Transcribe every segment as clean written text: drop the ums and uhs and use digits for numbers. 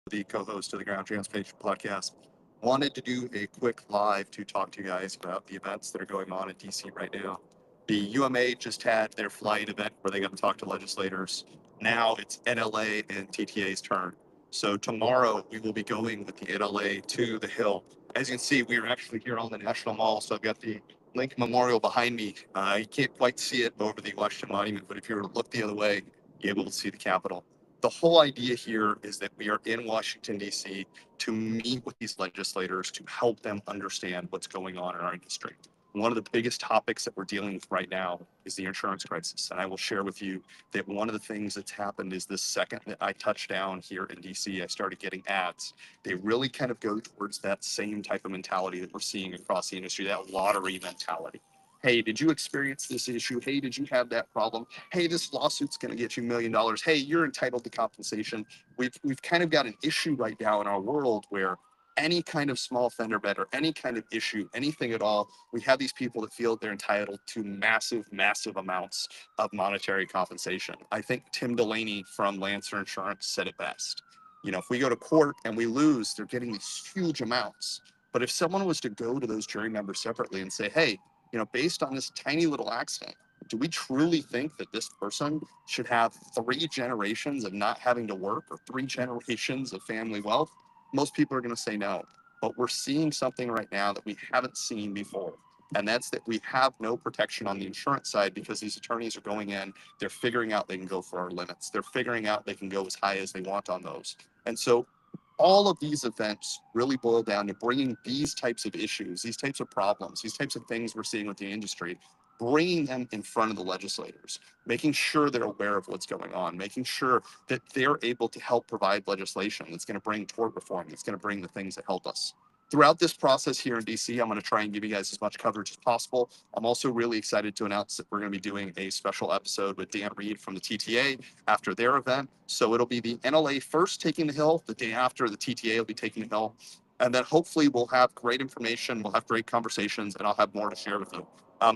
the co-host of the Ground Transportation Podcast. Wanted to do a quick live to talk to you guys about the events that are going on in DC right now. The UMA just had their flight event where they got to talk to legislators. Now it's NLA and TTA's turn. So tomorrow we will be going with the NLA to the Hill. As you can see, we are actually here on the National Mall. So I've got the Lincoln Memorial behind me. You can't quite see it over the Washington Monument, but if you were to look the other way, you're able to see the Capitol. The whole idea here is that we are in Washington, D.C. to meet with these legislators to help them understand what's going on in our industry. One of the biggest topics that we're dealing with right now is the insurance crisis. And I will share with you that one of the things that's happened is the second that I touched down here in DC, I started getting ads. They really kind of go towards that same type of mentality that we're seeing across the industry, that lottery mentality. Hey, did you experience this issue? Hey, did you have that problem? Hey, this lawsuit's going to get you $1 million. Hey, you're entitled to compensation. We've kind of got an issue right now in our world where any kind of small fender bender, any kind of issue, anything at all, we have these people that feel they're entitled to massive amounts of monetary compensation. I think Tim Delaney from Lancer Insurance said it best. You know, if we go to court and we lose, they're getting these huge amounts. But if someone was to go to those jury members separately and say, hey, you know, based on this tiny little accident, do we truly think that this person should have 3 generations of not having to work or 3 generations of family wealth? Most people are going to say no. But we're seeing something right now that we haven't seen before. And that's that we have no protection on the insurance side because these attorneys are going in, they're figuring out they can go for our limits. They're figuring out they can go as high as they want on those. And so all of these events really boil down to bringing these types of issues, these types of problems, these types of things we're seeing with the industry, bringing them in front of the legislators, making sure they're aware of what's going on, making sure that they're able to help provide legislation that's going to bring tort reform, that's going to bring the things that help us. Throughout this process here in DC, I'm going to try and give you guys as much coverage as possible. I'm also really excited to announce that we're going to be doing a special episode with Dan Reed from the TTA after their event. So it'll be the NLA first taking the Hill, the day after the TTA will be taking the Hill. And then hopefully we'll have great information, we'll have great conversations, and I'll have more to share with you.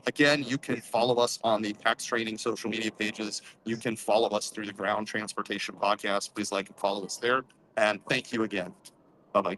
Again, you can follow us on the PAX Training social media pages. You can follow us through the Ground Transportation Podcast. Please like and follow us there. And thank you again. Bye-bye.